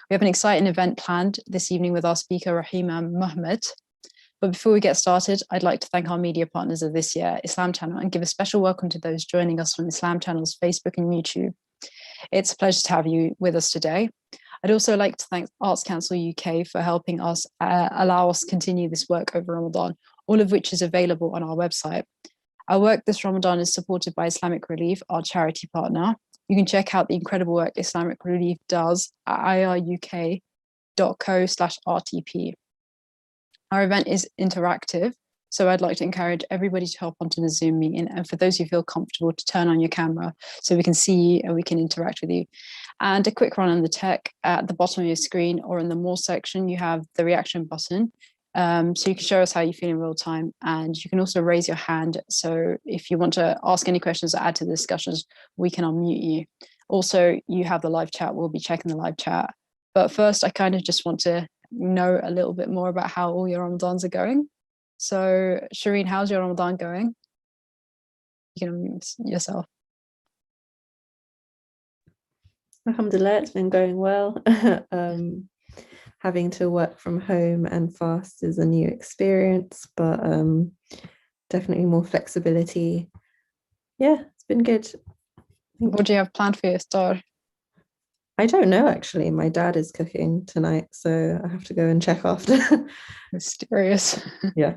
We have an exciting event planned this evening with our speaker, Rihanna Muhammad. But before we get started, I'd like to thank our media partners of this year, Islam Channel, and give a special welcome to those joining us from Islam Channel's Facebook and YouTube. It's a pleasure to have you with us today. I'd also like to thank Arts Council UK for helping us allow us to continue this work over Ramadan, all of which is available on our website. Our work this Ramadan is supported by Islamic Relief, our charity partner. You can check out the incredible work Islamic Relief does at iruk.co/RTP. Our event is interactive, so I'd like to encourage everybody to hop onto the Zoom meeting, and for those who feel comfortable, to turn on your camera so we can see you and we can interact with you. And a quick run on the tech: at the bottom of your screen or in the More section, you have the reaction button. So you can show us how you feel in real time, and you can also raise your hand. So if you want to ask any questions or add to the discussions, we can unmute you. Also, you have the live chat. We'll be checking the live chat. But first, I kind of just want to know a little bit more about how all your Ramadans are going. So Shireen, how's your Ramadan going? You can unmute yourself. Alhamdulillah, it's been going well. Having to work from home and fast is a new experience, but definitely more flexibility. Yeah, it's been good. What do you have planned for your iftar? I don't know, actually. My dad is cooking tonight, so I have to go and check after. Mysterious. Yeah.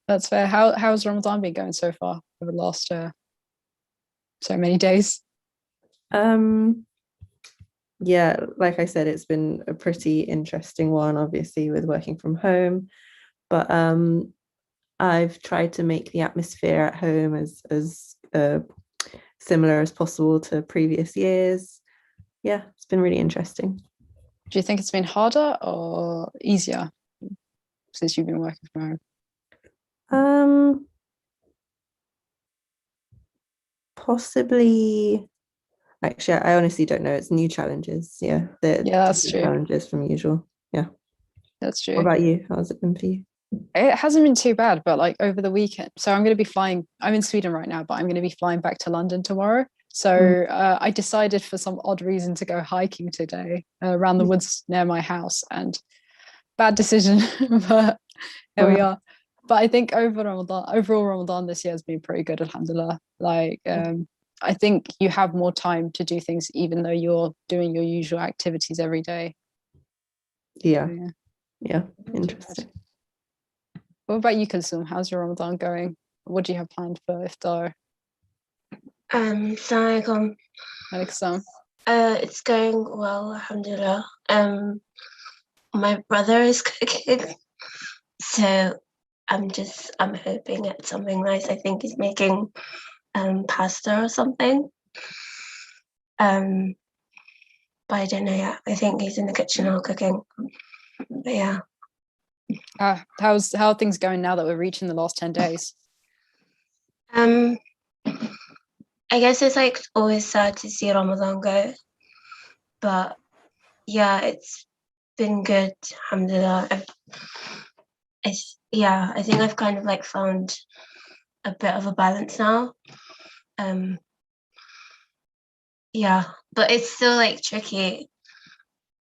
That's fair. How's Ramadan been going so far over the last so many days? Yeah, like I said, it's been a pretty interesting one, obviously, with working from home. But I've tried to make the atmosphere at home as similar as possible to previous years. Yeah, it's been really interesting. Do you think it's been harder or easier since you've been working from home? Possibly. Actually, I honestly don't know. It's new challenges. Yeah, that's true. Challenges from usual. Yeah, that's true. What about you? How's it been for you? It hasn't been too bad, but like over the weekend. So I'm going to be flying. I'm in Sweden right now, but I'm going to be flying back to London tomorrow. So I decided for some odd reason to go hiking today around the woods near my house, and bad decision, but here we are. But I think overall Ramadan this year has been pretty good, alhamdulillah. Like I think you have more time to do things even though you're doing your usual activities every day. Yeah. Interesting. What about you, Kulsum? How's your Ramadan going? What do you have planned for iftar? Assalamualaikum. Alaikum. It's going well, alhamdulillah. My brother is cooking, so I'm hoping at something nice. I think he's making pasta or something. But I don't know yet. I think he's in the kitchen now cooking. But yeah. How are things going now that we're reaching the last 10 days? I guess it's like always sad to see Ramadan go, but yeah, it's been good, alhamdulillah. I think I've kind of like found a bit of a balance now. But it's still like tricky,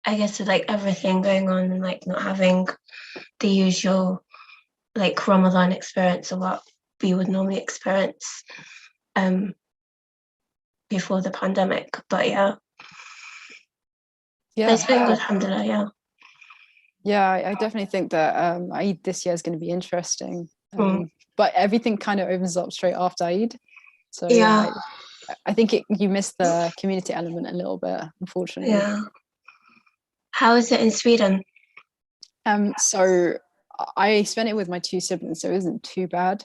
I guess, with like everything going on and like not having the usual like Ramadan experience of what we would normally experience before the pandemic. But yeah, it's been good, alhamdulillah. I definitely think that Eid this year is going to be interesting. But everything kind of opens up straight after Eid. So yeah, I think you missed the community element a little bit, unfortunately. Yeah. How is it in Sweden? So I spent it with my two siblings, so it isn't too bad.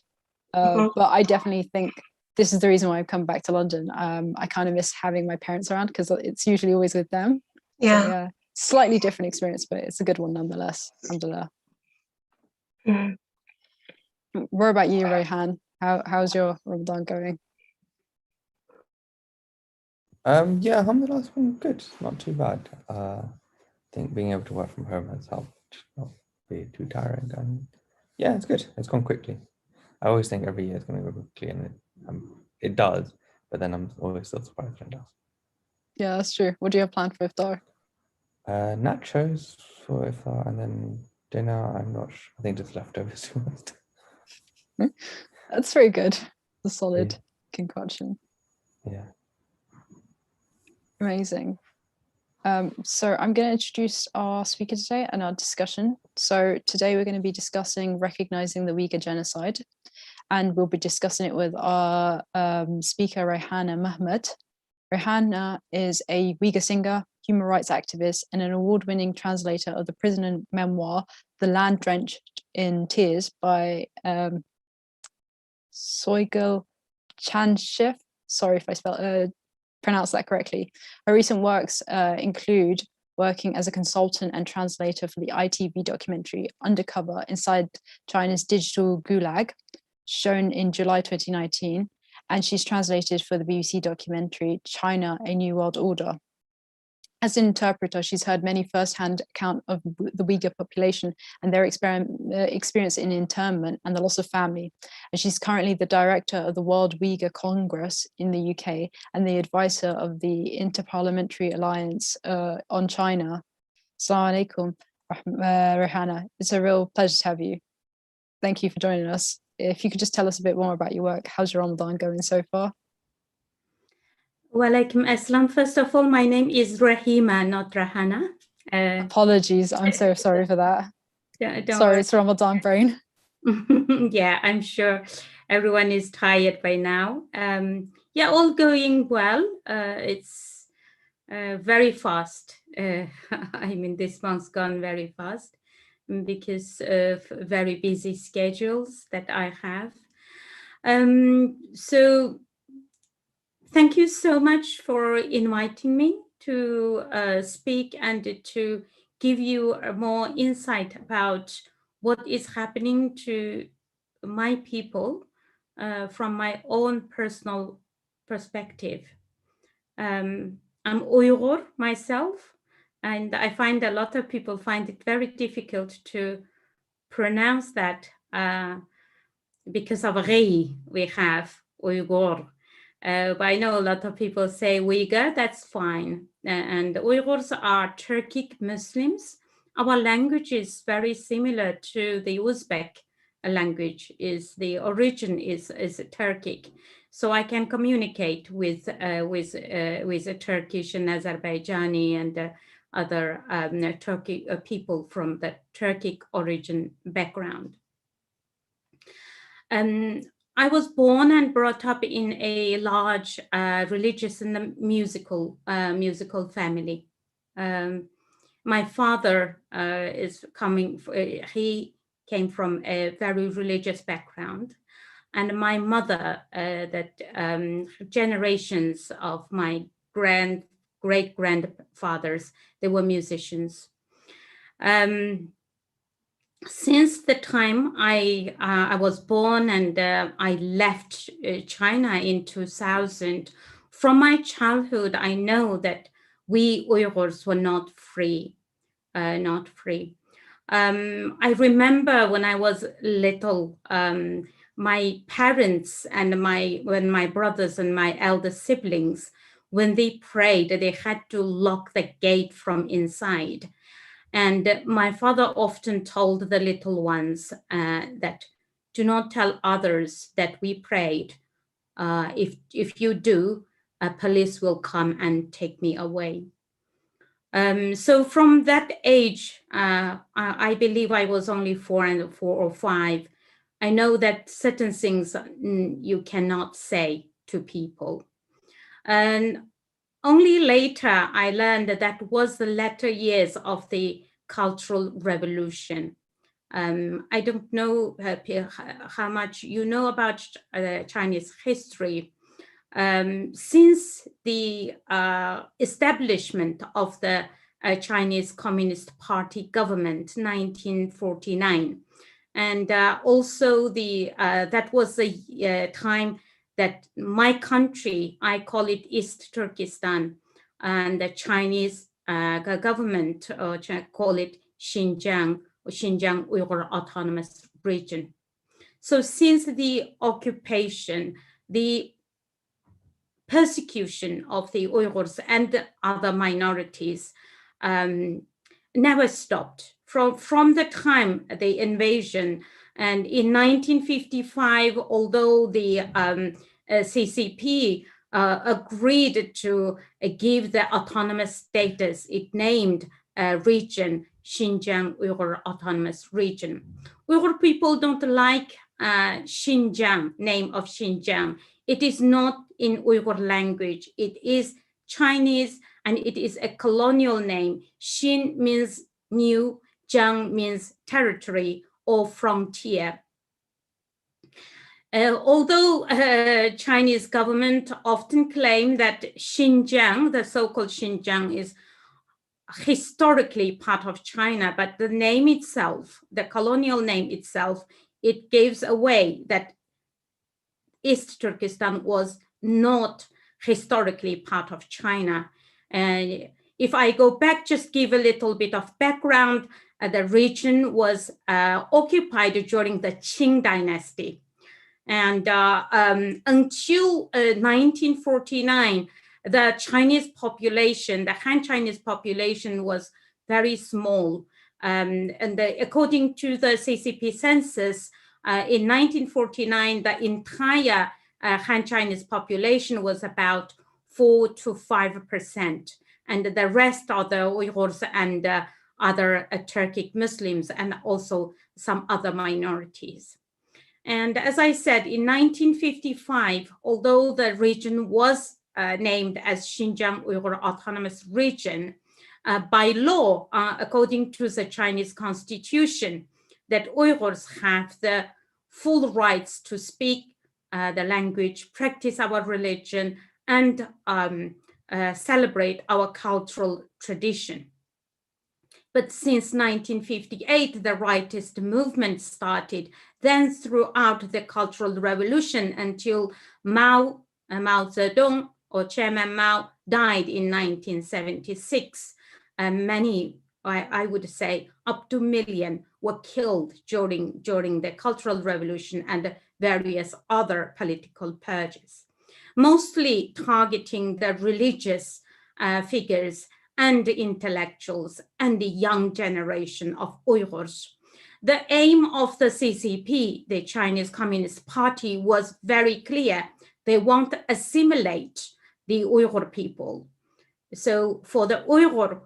But I definitely think this is the reason why I've come back to London. I kind of miss having my parents around because it's usually always with them. Yeah. So, yeah, slightly different experience, but it's a good one nonetheless. Alhamdulillah. What about you, Rayhan? How's your Ramadan going? Yeah, alhamdulillah, it's been good. Not too bad. I think being able to work from home has helped not be too tiring. And yeah, it's good. It's gone quickly. I always think every year it's going to go quickly, and it does. But then I'm always still surprised when it does. Yeah, that's true. What do you have planned for iftar? Nachos for iftar, and then dinner. I'm not sure. I think just leftovers. That's very good. A solid Yeah. concoction. Yeah. Amazing. So I'm going to introduce our speaker today and our discussion. So today we're going to be discussing recognizing the Uyghur genocide, and we'll be discussing it with our speaker, Rihanna Muhammad. Rihanna is a Uyghur singer, human rights activist, and an award-winning translator of the prison memoir, The Land Drenched in Tears by Soigel Chanshif. Sorry if I pronounce that correctly. Her recent works include working as a consultant and translator for the ITV documentary Undercover Inside China's Digital Gulag, shown in July 2019, and she's translated for the BBC documentary China, A New World Order. As an interpreter, she's heard many first-hand account of the Uyghur population and their experience in internment and the loss of family. And she's currently the director of the World Uyghur Congress in the UK and the advisor of the Interparliamentary Alliance on China. Assalamu alaikum, Rihanna. It's a real pleasure to have you. Thank you for joining us. If you could just tell us a bit more about your work. How's your Ramadan going so far? Walaikum Assalam. First of all, my name is Rahima, not Rahana. Apologies, I'm so sorry for that. Don't Sorry, worry. it's Ramadan brain. Yeah, I'm sure everyone is tired by now. Yeah, all going well. It's very fast. I mean, this month's gone very fast because of very busy schedules that I have. So thank you so much for inviting me to speak and to give you more insight about what is happening to my people from my own personal perspective. I'm Uyghur myself, and I find a lot of people find it very difficult to pronounce that because of Rei, we have Uyghur. But I know a lot of people say Uyghur, that's fine. And Uyghurs are Turkic Muslims. Our language is very similar to the Uzbek language. The origin is Turkic. So I can communicate with Turkish and Azerbaijani and other Turkic people from the Turkic origin background. I was born and brought up in a large religious and musical family. My father he came from a very religious background, and my mother, generations of my great grandfathers, they were musicians. Since the time I was born and I left China in 2000, from my childhood, I know that we Uyghurs were not free, not free. I remember when I was little, my parents and when my brothers and my elder siblings, when they prayed, they had to lock the gate from inside. And my father often told the little ones that do not tell others that we prayed. If you do, police will come and take me away. So from that age, I believe I was only 4 or 5. I know that certain things you cannot say to people. And only later I learned that was the latter years of the Cultural Revolution. I don't know how much you know about Chinese history. Since the establishment of the Chinese Communist Party government, 1949, and also that was the time that my country, I call it East Turkestan, and the Chinese government call it Xinjiang, or Xinjiang Uyghur Autonomous Region. So since the occupation, the persecution of the Uyghurs and other minorities never stopped from the time the invasion. And in 1955, although the CCP agreed to give the autonomous status, it named a region Xinjiang Uyghur Autonomous Region. Uyghur people don't like Xinjiang, name of Xinjiang. It is not in Uyghur language. It is Chinese, and it is a colonial name. Xin means new, Jiang means territory or frontier. Although Chinese government often claim that Xinjiang, the so-called Xinjiang, is historically part of China, but the name itself, the colonial name itself, it gives away that East Turkestan was not historically part of China. And if I go back, just give a little bit of background, the region was occupied during the Qing dynasty. And until 1949, the Chinese population, the Han Chinese population was very small. According to the CCP census, in 1949, the entire Han Chinese population was about 4 to 5%. And the rest are the Uyghurs and other Turkic Muslims, and also some other minorities. And as I said, in 1955, although the region was named as Xinjiang Uyghur Autonomous Region, by law, according to the Chinese constitution, that Uyghurs have the full rights to speak the language, practice our religion, and celebrate our cultural tradition. But since 1958, the rightist movement started. Then throughout the Cultural Revolution until Mao Zedong, or Chairman Mao, died in 1976. Many, I would say, up to 1 million were killed during the Cultural Revolution and various other political purges, mostly targeting the religious figures and intellectuals and the young generation of Uyghurs. The aim of the CCP, the Chinese Communist Party, was very clear. They want to assimilate the Uyghur people. So for the Uyghur,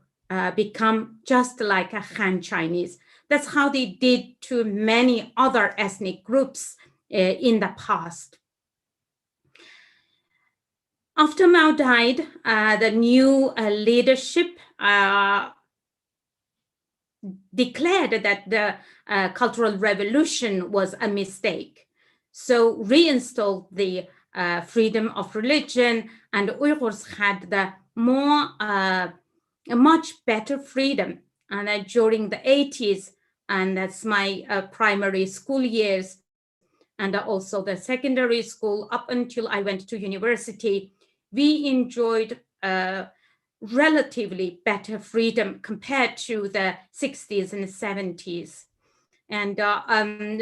become just like a Han Chinese. That's how they did to many other ethnic groups in the past. After Mao died, the new leadership declared that the Cultural Revolution was a mistake. So reinstalled the freedom of religion, and Uyghurs had the a much better freedom. And during the 80s, and that's my primary school years, and also the secondary school up until I went to university, we enjoyed relatively better freedom compared to the 60s and 70s. And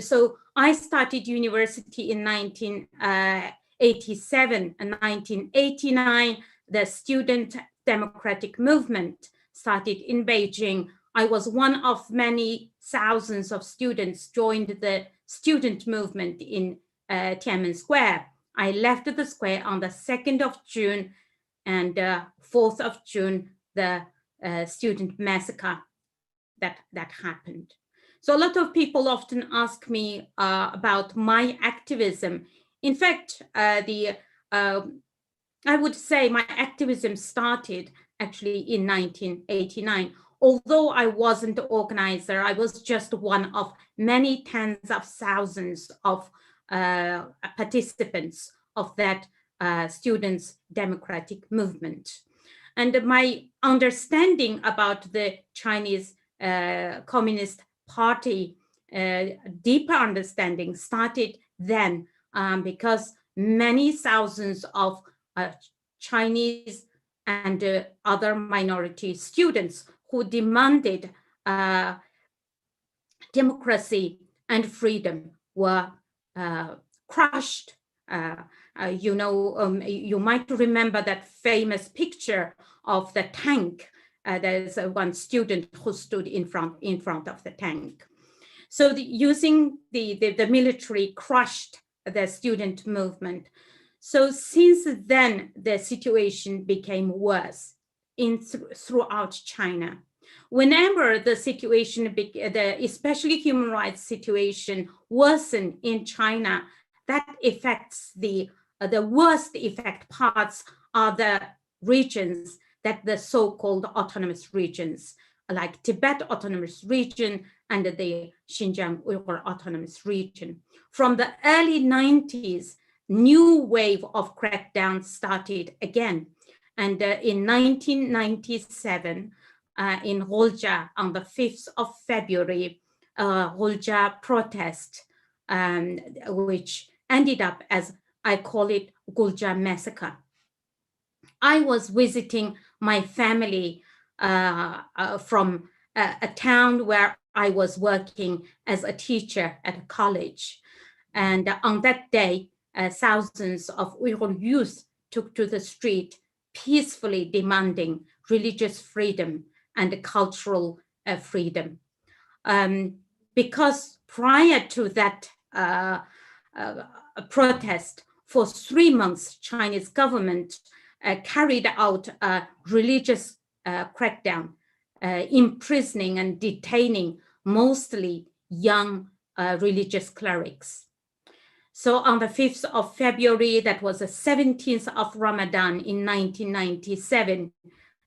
so I started university in 1987 and 1989. The student democratic movement started in Beijing. I was one of many thousands of students joined the student movement in Tiananmen Square. I left the square on the 2nd of June, and 4th of June, the student massacre that happened. So a lot of people often ask me about my activism. In fact, I would say my activism started actually in 1989. Although I wasn't the organizer, I was just one of many tens of thousands of participants of that students' democratic movement. And my understanding about the Chinese Communist Party, deeper understanding started then because many thousands of Chinese and other minority students who demanded democracy and freedom were crushed. You might remember that famous picture of the tank there's one student who stood in front of the tank. So using the military crushed the student movement. So since then, the situation became worse throughout China. Whenever the situation, especially human rights situation, worsened in China, that affects the worst effect parts are the regions that the so-called autonomous regions, like Tibet Autonomous Region and the Xinjiang Uyghur Autonomous Region. From the early 90s, new wave of crackdown started again. And in 1997, in Gulja, on the 5th of February, Gulja protest, which ended up as, I call it, Gulja massacre. I was visiting my family from a town where I was working as a teacher at a college. And on that day, thousands of Uyghur youth took to the street, peacefully demanding religious freedom and cultural freedom. Because prior to that protest, for 3 months, Chinese government carried out a religious crackdown, imprisoning and detaining mostly young religious clerics. So on the 5th of February, that was the 17th of Ramadan in 1997,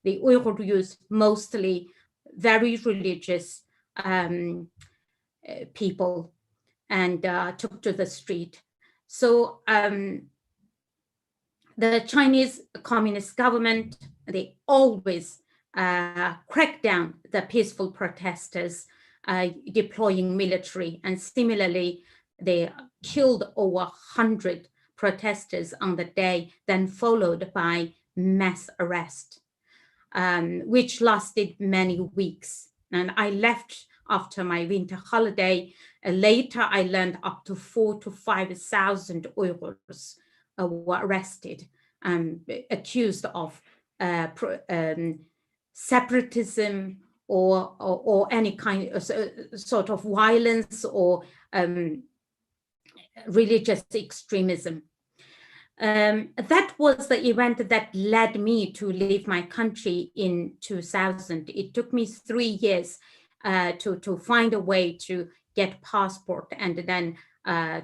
the Uyghur youth, mostly very religious people, and took to the street. So the Chinese Communist government, they always crack down the peaceful protesters, deploying military, and similarly, they killed over 100 protesters on the day, then followed by mass arrest, which lasted many weeks. And I left after my winter holiday. Later, I learned up to 4,000 to 5,000 Uyghurs were arrested, accused of separatism or any kind of sort of violence or religious extremism. That was the event that led me to leave my country in 2000. It took me 3 years to find a way to get passport and then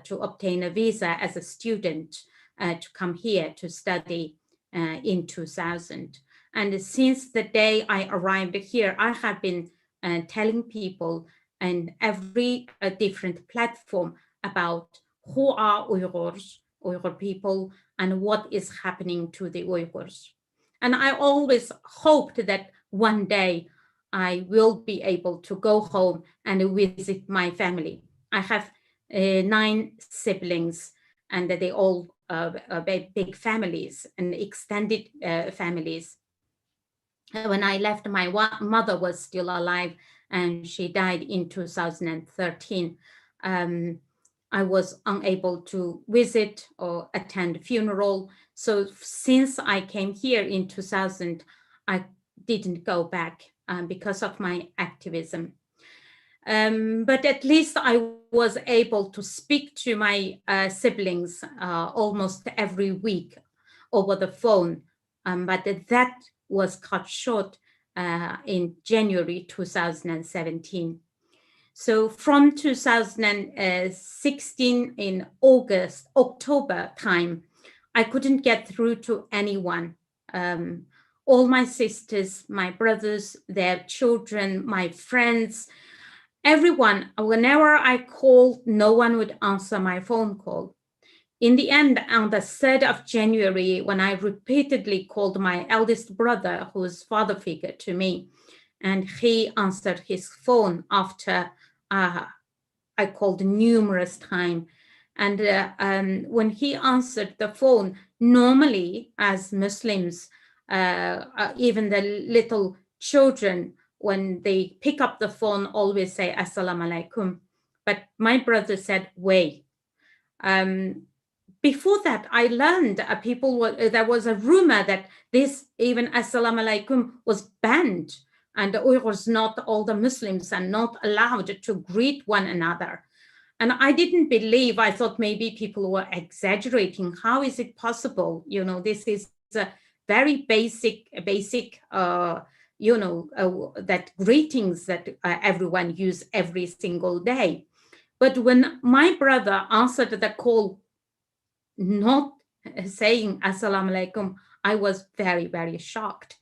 to obtain a visa as a student to come here to study in 2000. And since the day I arrived here, I have been telling people in every different platform about who are Uyghurs, Uyghur people, and what is happening to the Uyghurs. And I always hoped that one day I will be able to go home and visit my family. I have 9 siblings, and they all big families and extended families. When I left, my mother was still alive, and she died in 2013. I was unable to visit or attend funeral. So since I came here in 2000, I didn't go back because of my activism. But at least I was able to speak to my siblings almost every week over the phone. But that was cut short in January 2017. So from 2016 in October time, I couldn't get through to anyone. All my sisters, my brothers, their children, my friends, everyone, whenever I called, no one would answer my phone call. In the end, on the 3rd of January, when I repeatedly called my eldest brother, who is father figure to me, and he answered his phone after I called numerous times. And when he answered the phone, normally as Muslims, even the little children, when they pick up the phone, always say Assalamu alaikum. But my brother said, wait. Before that, I learned there was a rumor that this even Assalamu alaikum was banned and the Uyghurs, not all the Muslims, are not allowed to greet one another. And I didn't believe, I thought maybe people were exaggerating. How is it possible? You know, this is a very basic, that greetings that everyone use every single day. But when my brother answered the call, not saying Assalamu alaikum, I was very, very shocked.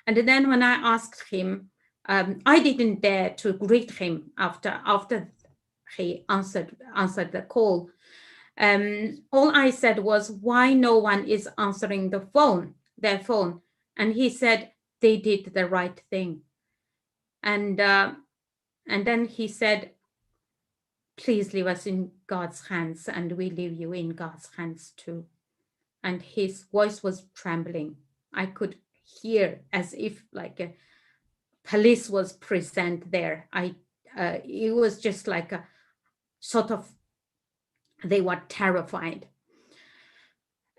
And then when I asked him, I didn't dare to greet him after he answered the call. All I said was, why no one is answering their phone? And he said, they did the right thing. And then he said, please leave us in God's hands, and we leave you in God's hands too. And his voice was trembling. I could hear as if like a police was present there. It was just like a sort of, they were terrified.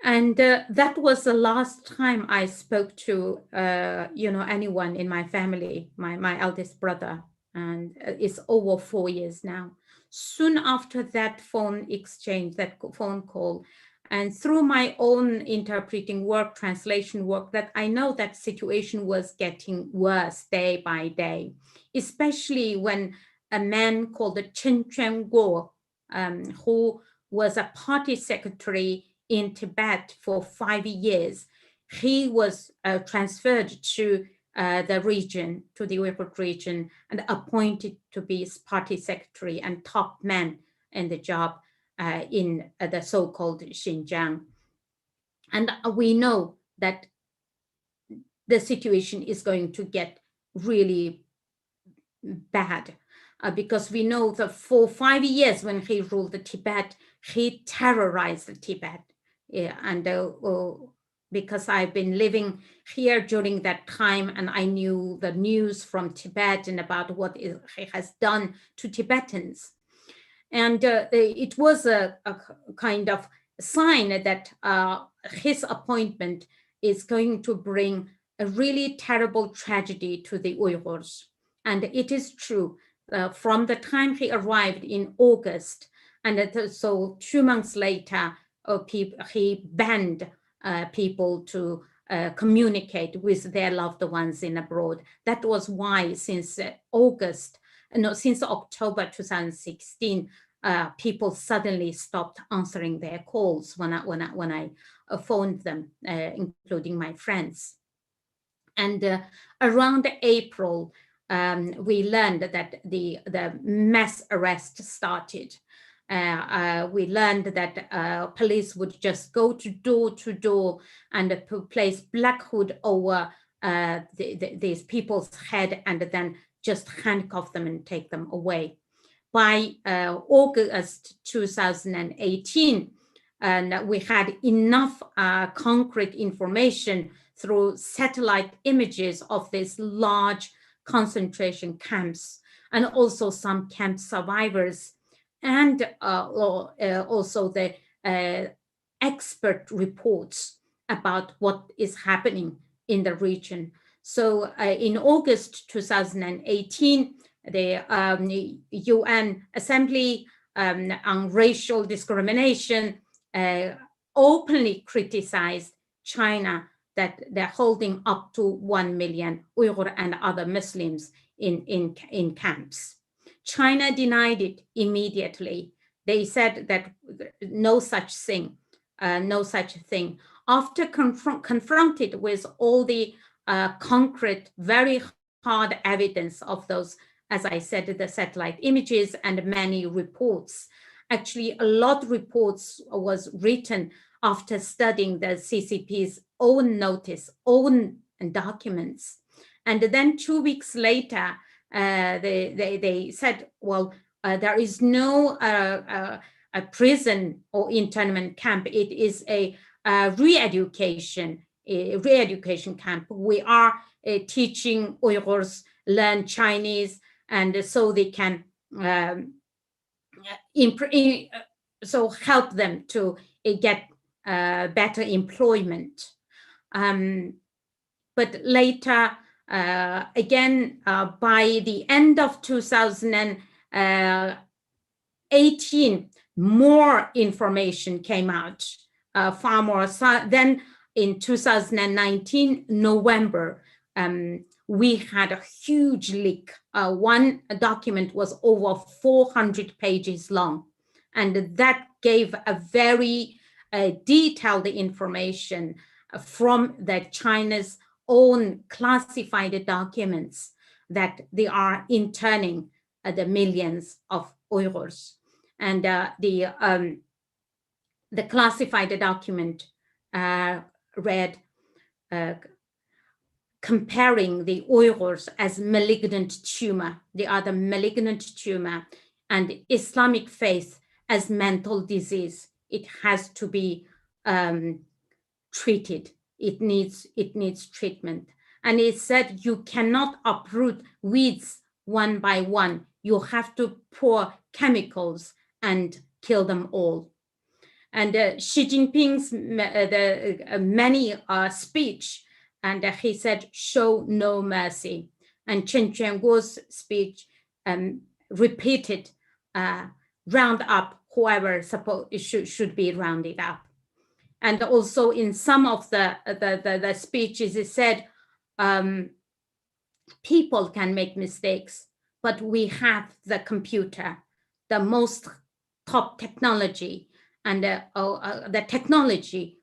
And that was the last time I spoke to, anyone in my family, my eldest brother, and it's over 4 years now. Soon after that phone exchange, that phone call, and through my own interpreting work, translation work, that I know that situation was getting worse day by day, especially when a man called Chen Chuan-guo, who was a party secretary in Tibet for 5 years, he was transferred to the region, to the Uyghur region, and appointed to be party secretary and top man in the job in the so-called Xinjiang. And we know that the situation is going to get really bad because we know that for 5 years when he ruled the Tibet, he terrorized the Tibet. Yeah, and because I've been living here during that time, and I knew the news from Tibet and about what he has done to Tibetans. And it was a kind of sign that his appointment is going to bring a really terrible tragedy to the Uyghurs. And it is true, from the time he arrived in August, and so 2 months later, he banned people to communicate with their loved ones in abroad. That was why since October 2016, people suddenly stopped answering their calls when I phoned them, including my friends. And around April, we learned that the mass arrest started. We learned that police would just go to door and place black hood over these people's head and then just handcuff them and take them away. By August 2018, and we had enough concrete information through satellite images of these large concentration camps, and also some camp survivors, and also the expert reports about what is happening in the region. So in August 2018, the UN Assembly on Racial Discrimination openly criticized China that they're holding up to 1 million Uyghur and other Muslims in camps. China denied it immediately. They said that no such thing. After confronted with all the concrete, very hard evidence of those, as I said, the satellite images and many reports. Actually, a lot of reports was written after studying the CCP's own notice, own documents. And then 2 weeks later, they said, well, there is no a prison or internment camp. It is a re-education camp. We are teaching Uyghurs learn Chinese, and so they can so help them to get better employment. But later, again, by the end of 2018, more information came out, far more. Then in 2019, November, we had a huge leak. One document was over 400 pages long, and that gave a very detailed information from China's own classified documents that they are interning the millions of Uyghurs. And the classified document read, comparing the Uyghurs as malignant tumor, the other malignant tumor, and Islamic faith as mental disease. It has to be treated. It needs treatment. And it said you cannot uproot weeds one by one. You have to pour chemicals and kill them all. And Xi Jinping's many speech, and he said, show no mercy. And Chen Quanguo's speech repeated, round up whoever should be rounded up. And also in some of the speeches, it said, people can make mistakes, but we have the computer, the most top technology, and the technology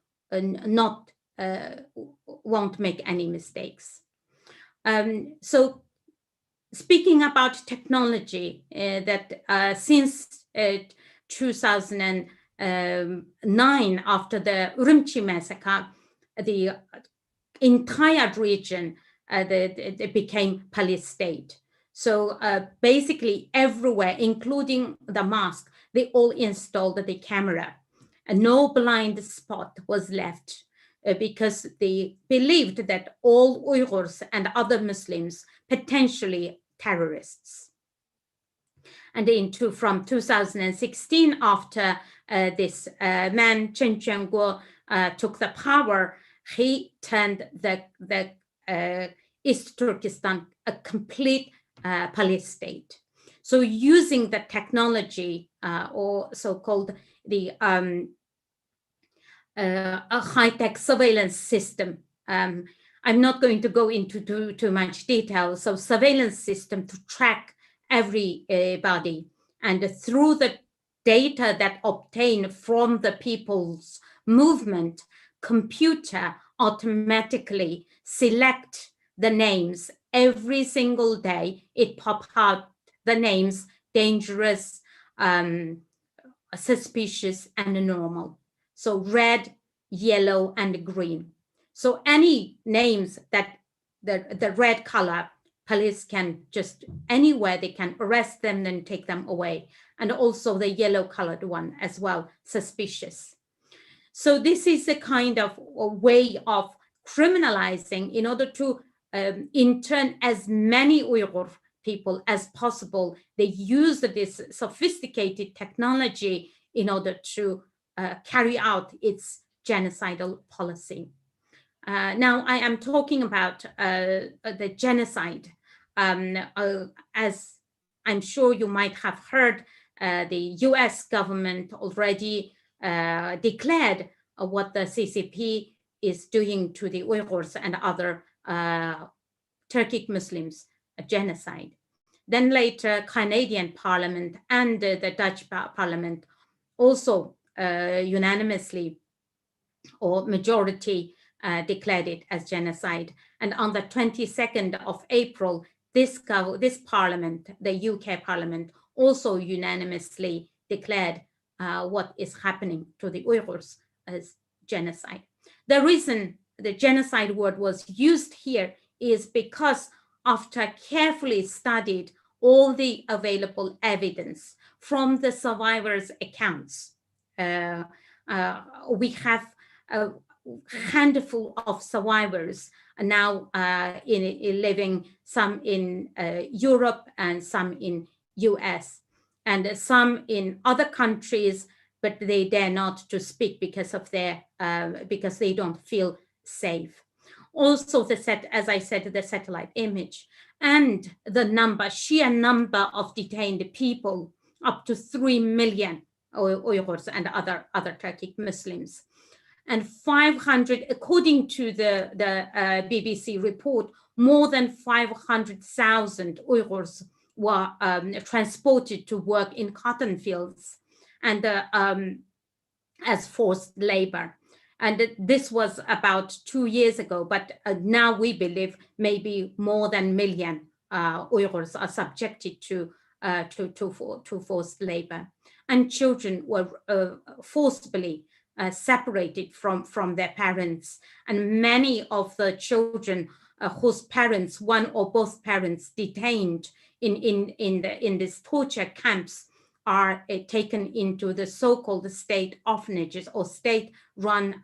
won't make any mistakes. So speaking about technology, that since 2009, after the Urumqi massacre, the entire region it became police state. So basically everywhere, including the mosque, they all installed the camera. And no blind spot was left because they believed that all Uyghurs and other Muslims potentially terrorists. And from 2016, after this man Chen Quanguo took the power, he turned the East Turkestan a complete police state. So using the technology or so-called the a high-tech surveillance system. I'm not going to go into too much detail. So surveillance system to track everybody, and through the data that obtained from the people's movement, computer automatically select the names every single day. It pop out the names dangerous, suspicious, and normal. So red, yellow, and green. So any names that the red color, police can just anywhere they can arrest them and take them away. And also the yellow colored one as well, suspicious. So this is a kind of a way of criminalizing in order to intern as many Uyghur people as possible. They use this sophisticated technology in order to carry out its genocidal policy. Now I am talking about the genocide. As I'm sure you might have heard, the US government already declared what the CCP is doing to the Uyghurs and other Turkic Muslims, a genocide. Then later, Canadian Parliament and the Dutch Parliament also unanimously or majority declared it as genocide. And on the 22nd of April, this parliament, the UK Parliament, also unanimously declared what is happening to the Uyghurs as genocide. The reason the genocide word was used here is because after carefully studied all the available evidence from the survivors' accounts, we have a handful of survivors now living, some in Europe and some in US, and some in other countries, but they dare not to speak because of their because they don't feel safe. also as I said, the satellite image, and the sheer number of detained people, up to 3 million Uyghurs and other Turkic Muslims. And 500, according to the BBC report, more than 500,000 Uyghurs were transported to work in cotton fields and as forced labor. And this was about 2 years ago, but now we believe maybe more than 1 million Uyghurs are subjected to forced labor. And children were forcibly separated from their parents. And many of the children whose parents, one or both parents, detained in these torture camps are taken into the so-called state orphanages or state-run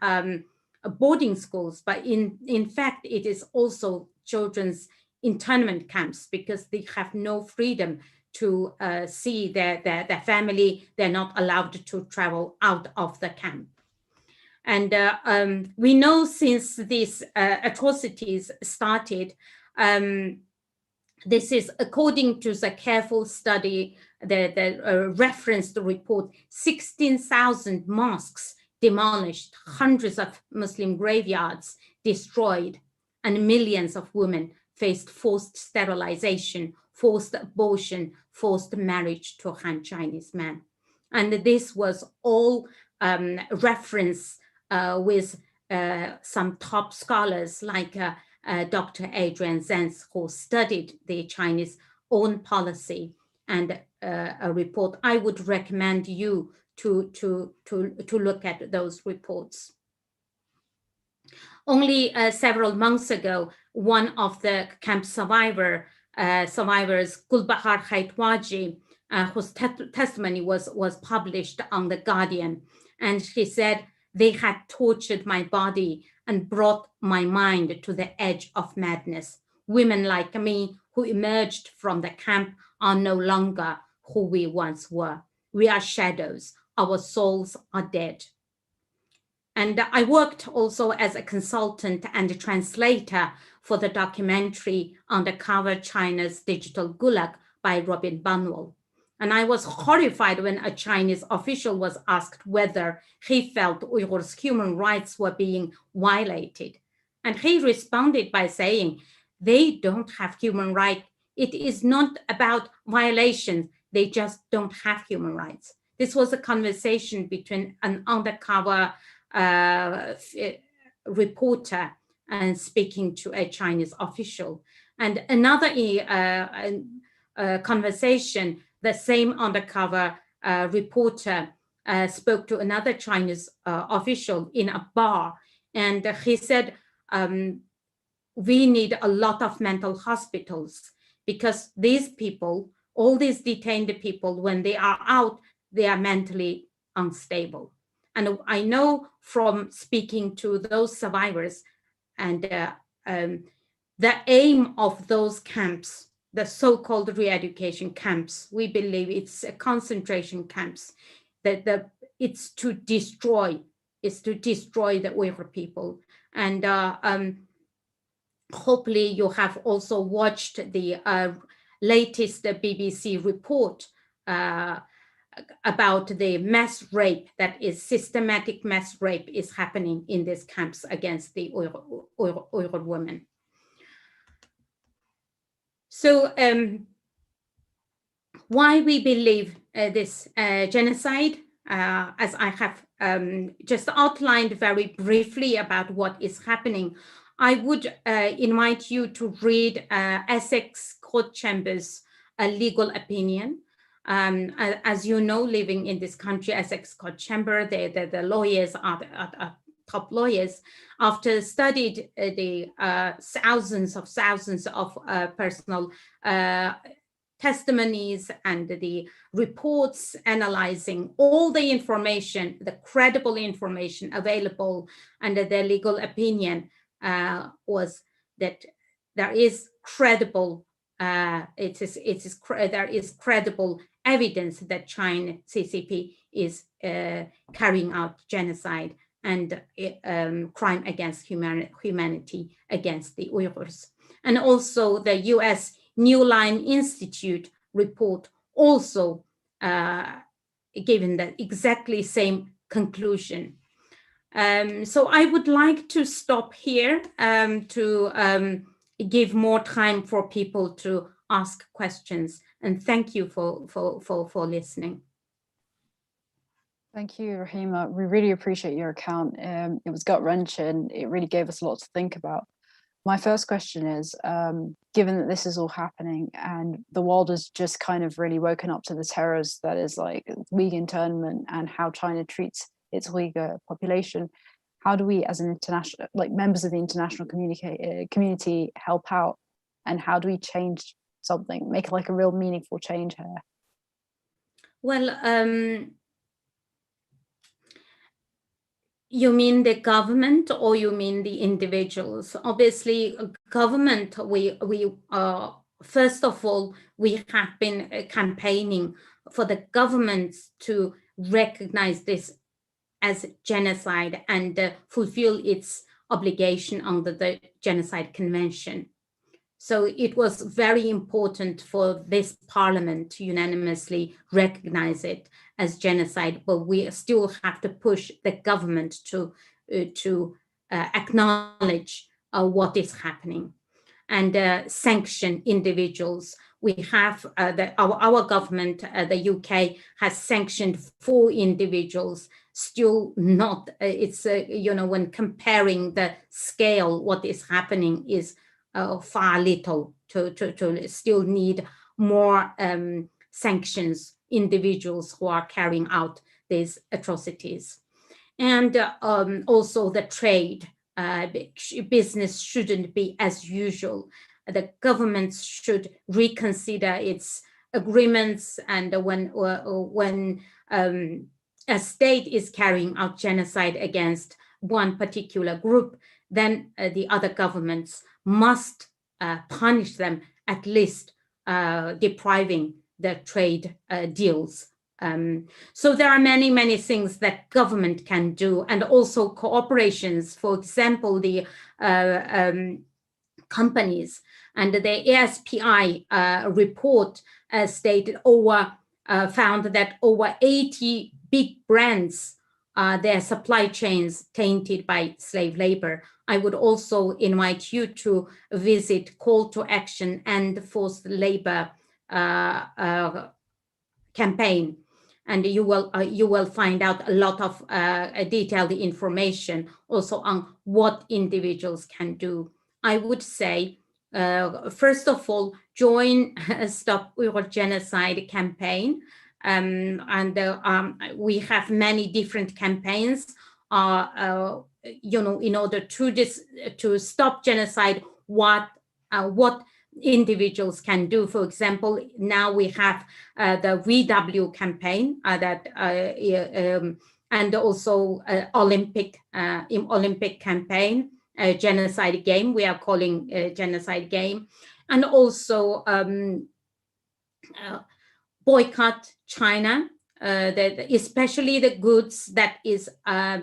boarding schools. But in fact, it is also children's internment camps, because they have no freedom to see their family. They're not allowed to travel out of the camp. And we know since these atrocities started, this is according to the careful study, the referenced report, 16,000 mosques demolished, hundreds of Muslim graveyards destroyed, and millions of women faced forced sterilization, forced abortion, forced marriage to Han Chinese men. And this was all referenced with some top scholars like Dr. Adrian Zenz, who studied the Chinese own policy, and a report. I would recommend you to look at those reports. Only several months ago, one of the camp survivors, Gulbahar Khaitwaji, whose testimony was published on The Guardian, and she said, "They had tortured my body and brought my mind to the edge of madness. Women like me who emerged from the camp are no longer who we once were. We are shadows. Our souls are dead." And I worked also as a consultant and a translator for the documentary Undercover China's Digital Gulag by Robin Banwal. And I was horrified when a Chinese official was asked whether he felt Uyghurs' human rights were being violated. And he responded by saying, "They don't have human rights. It is not about violations. They just don't have human rights." This was a conversation between an undercover reporter and speaking to a Chinese official. And another conversation, the same undercover reporter spoke to another Chinese official in a bar, and he said, "We need a lot of mental hospitals, because these people, all these detained people, when they are out, they are mentally unstable." And I know from speaking to those survivors, and the aim of those camps, the so-called re-education camps, we believe it's a concentration camps, that it's to destroy the Uyghur people. And hopefully you have also watched the latest BBC report about the mass rape, that is systematic mass rape is happening in these camps against the Uyghur women. So why we believe this genocide, as I have just outlined very briefly about what is happening, I would invite you to read Essex Court Chamber's legal opinion. As you know, living in this country, Essex Court Chamber, the lawyers are top lawyers. After studied the thousands of personal testimonies and the reports analyzing all the information, the credible information available, and their legal opinion was that there is credible there is credible evidence that China CCP is carrying out genocide, and crime against humanity against the Uyghurs. And also the US New Line Institute report also given the exactly same conclusion. So I would like to stop here to give more time for people to ask questions. And thank you for listening. Thank you, Rahima. We really appreciate your account. It was gut-wrenching. It really gave us a lot to think about. My first question is, given that this is all happening and the world has just kind of really woken up to the terrors that is like Uyghur internment and how China treats its Uyghur population, how do we as an international, like members of the international community help out, and how do we change something, make like a real meaningful change here? Well, you mean the government or you mean the individuals? Obviously, government, we first of all, we have been campaigning for the governments to recognize this as genocide and fulfill its obligation under the Genocide Convention. So it was very important for this parliament to unanimously recognize it as genocide, but we still have to push the government to acknowledge what is happening and sanction individuals. We have our government, the UK, has sanctioned 4 individuals. Still not. It's when comparing the scale, what is happening is far little. To still need more sanctions individuals who are carrying out these atrocities, and also the trade. Business shouldn't be as usual. The government should reconsider its agreements, and when a state is carrying out genocide against one particular group, then the other governments must punish them, at least depriving the trade deals. So there are many, many things that government can do, and also cooperations. For example, the companies and the ASPI report stated found that over 80 big brands, their supply chains tainted by slave labor. I would also invite you to visit Call to Action and Forced Labor campaign, and you will find out a lot of detailed information also on what individuals can do. I would say, first of all, join Stop Uyghur Genocide campaign, and we have many different campaigns. In order to stop genocide, what individuals can do. For example, now we have the VW campaign and also Olympic campaign, genocide game. We are calling genocide game, and also boycott China, especially the goods that is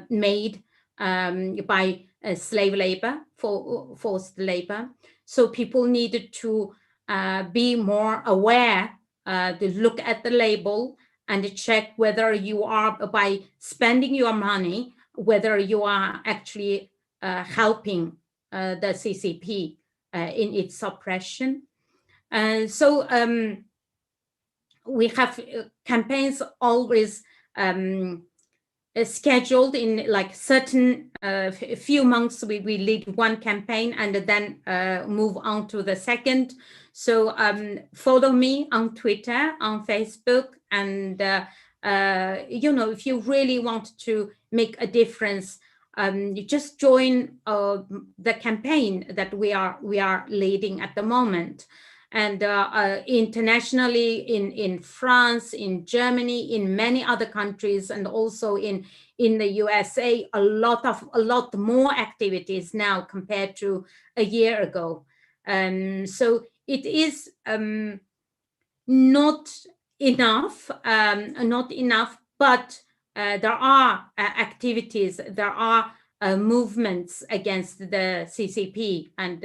made by slave labor, forced labor. So people needed to be more aware, to look at the label and check whether you are, by spending your money, whether you are actually helping the CCP in its suppression. So we have campaigns always scheduled in like certain few months. We lead one campaign and then move on to the second. So follow me on Twitter, on Facebook, and if you really want to make a difference, you just join the campaign that we are leading at the moment. And internationally, in France, in Germany, in many other countries, and also in the USA, a lot more activities now compared to a year ago. So it is not enough, but there are activities, there are movements against the CCP, and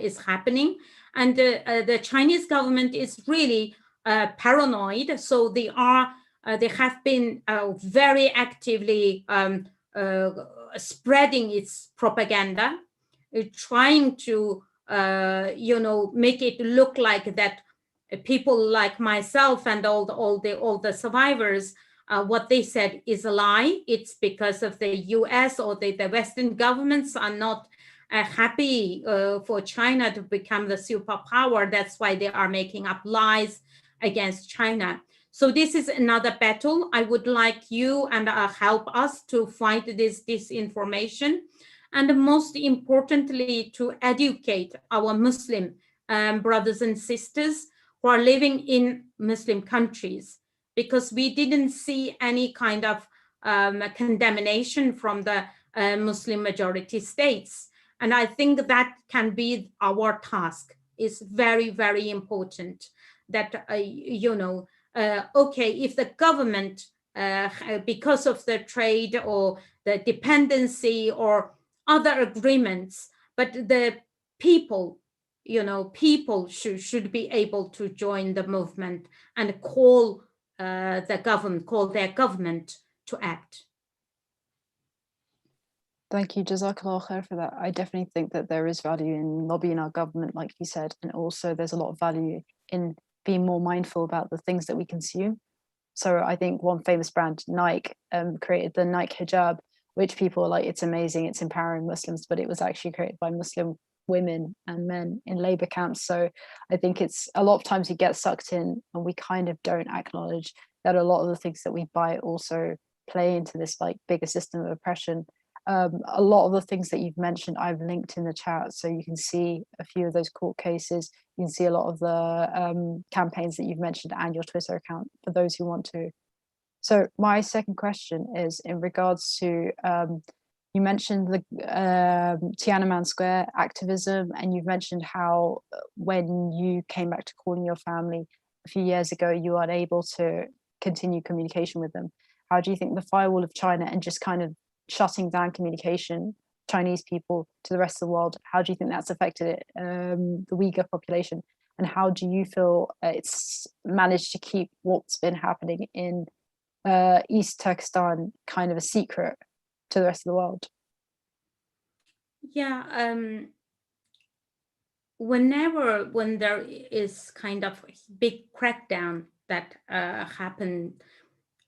is happening. And the Chinese government is really paranoid. So they have been very actively spreading its propaganda, trying to make it look like that people like myself and all the survivors, what they said is a lie. It's because of the US or the Western governments are not happy for China to become the superpower. That's why they are making up lies against China. So this is another battle. I would like you and help us to fight this disinformation, and most importantly, to educate our Muslim brothers and sisters who are living in Muslim countries, because we didn't see any kind of condemnation from the Muslim majority states. And I think that can be our task. It's very, very important that, okay, if the government, because of the trade or the dependency or other agreements, but the people, people should be able to join the movement and call their government to act. Thank you, Jazakallah khair, for that. I definitely think that there is value in lobbying our government, like you said, and also there's a lot of value in being more mindful about the things that we consume. So I think one famous brand, Nike, created the Nike hijab, which people are like, it's amazing, it's empowering Muslims, but it was actually created by Muslim women and men in labor camps. So I think it's a lot of times we get sucked in and we kind of don't acknowledge that a lot of the things that we buy also play into this like bigger system of oppression. A lot of the things that you've mentioned, I've linked in the chat, so you can see a few of those court cases. You can see a lot of the campaigns that you've mentioned and your Twitter account for those who want to. So my second question is in regards to, you mentioned the Tiananmen Square activism, and you've mentioned how when you came back to calling your family a few years ago, you were unable to continue communication with them. How do you think the firewall of China and just kind of shutting down communication, Chinese people to the rest of the world, how do you think that's affected it, the Uyghur population? And how do you feel it's managed to keep what's been happening in East Turkestan kind of a secret to the rest of the world? Yeah, when there is kind of big crackdown that happened,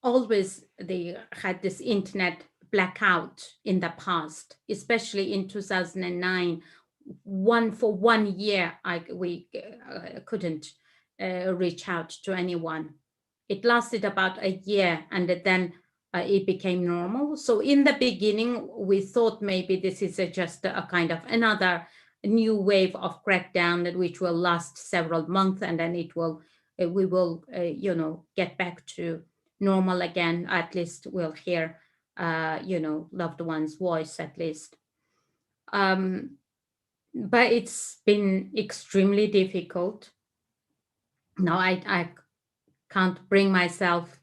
always they had this internet blackout in the past, especially in 2009. For 1 year, we couldn't reach out to anyone. It lasted about a year, and then it became normal. So in the beginning, we thought maybe this is just a kind of another new wave of crackdown which will last several months, and then we will get back to normal again. At least we'll hear loved one's voice at least. But it's been extremely difficult. Now I can't bring myself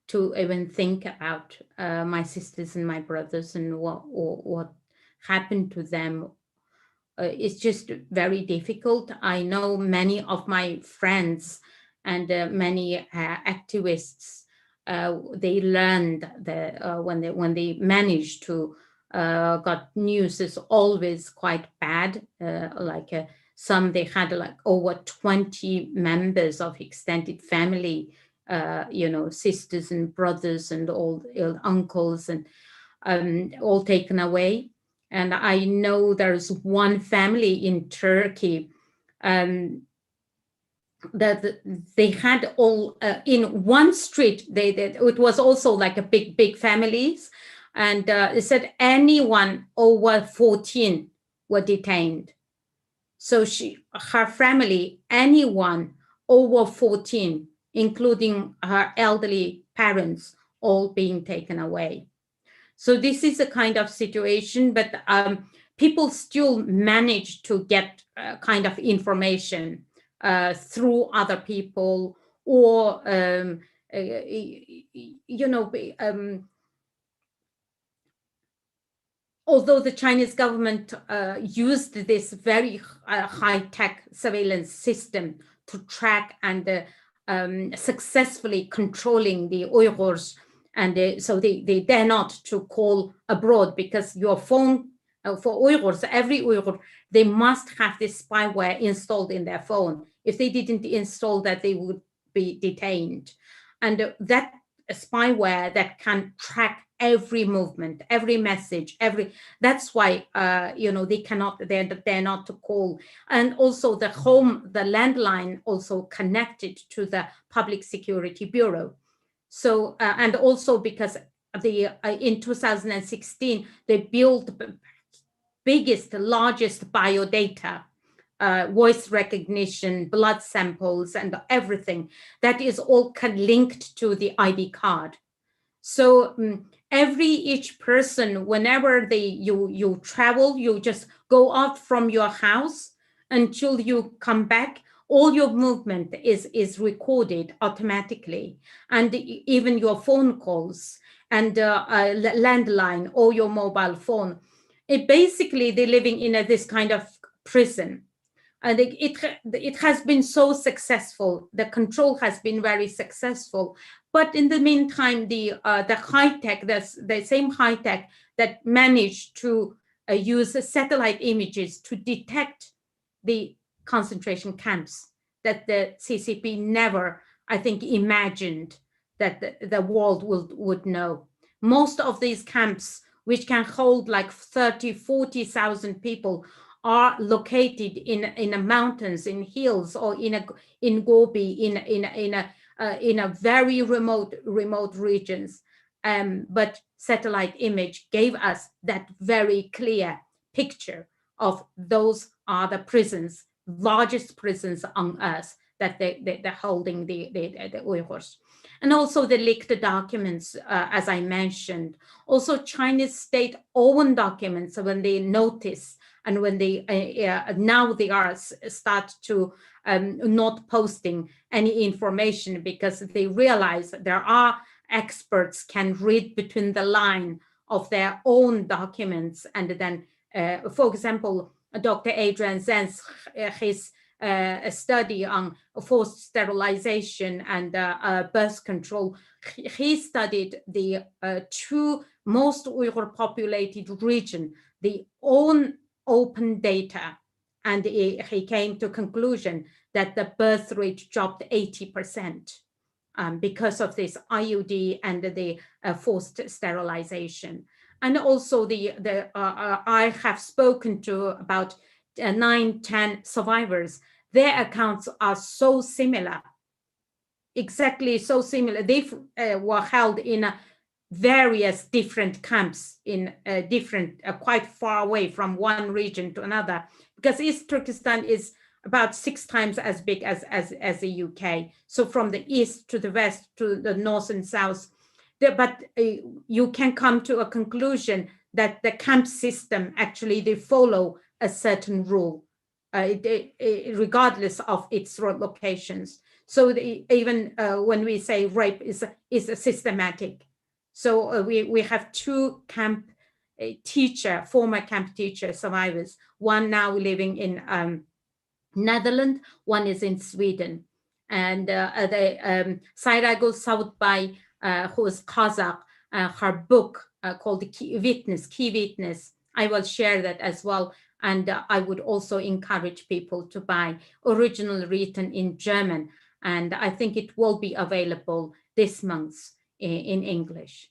to even think about my sisters and my brothers and what happened to them. It's just very difficult. I know many of my friends and many activists, they learned that when they managed to got news is always quite bad. Some they had like over 20 members of extended family, sisters and brothers and all uncles and all taken away. And I know there's one family in Turkey that they had all in one street. It was also like a big families, and it said anyone over 14 were detained. So her family, anyone over 14, including her elderly parents, all being taken away. So this is a kind of situation, but people still manage to get kind of information through other people, or although the Chinese government used this very high-tech surveillance system to track and successfully controlling the Uyghurs, and so they dare not to call abroad, because your phone, for Uyghurs, every Uyghur, they must have this spyware installed in their phone. If they didn't install that, they would be detained. And that spyware that can track every movement, every message, that's why they're not to call. And also the landline also connected to the Public Security Bureau. So and also because in 2016 they built largest biodata, voice recognition, blood samples, and everything that is all linked to the ID card. So each person, whenever you travel, you just go out from your house until you come back, all your movement is recorded automatically, and even your phone calls and landline or your mobile phone. Basically, they're living in this kind of prison. And it has been so successful. The control has been very successful. But in the meantime, the high tech, the same high tech that managed to use satellite images to detect the concentration camps that the CCP never, I think, imagined that the world would know. Most of these camps, which can hold like 30,000-40,000 people, are located in the mountains, in hills, or in Gobi, in a very remote regions. But satellite image gave us that very clear picture of those are the prisons, largest prisons on earth, that they're holding the Uyghurs. And also the leaked documents, as I mentioned. Also Chinese state-owned documents, when they notice, and when they now they are start to not posting any information, because they realize there are experts can read between the line of their own documents. And then, for example, Dr. Adrian Zenz, his study on forced sterilization and birth control, he studied the two most Uyghur populated region, the own open data, and he came to conclusion that the birth rate dropped 80% because of this IUD and the forced sterilization. And also I have spoken to about 9-10 survivors. Their accounts are so similar, exactly so similar. They were held in various different camps in different, quite far away from one region to another, because East Turkestan is about 6 times as big as the UK. So from the east to the west to the north and south, but you can come to a conclusion that the camp system actually they follow a certain rule, regardless of its locations. So even when we say rape is systematic. So we have 2 camp former camp teacher survivors, one now living in Netherlands, one is in Sweden. And Sairago Southby, who is Kazakh, her book called The Key Witness, I will share that as well. And I would also encourage people to buy, originally written in German. And I think it will be available this month in English.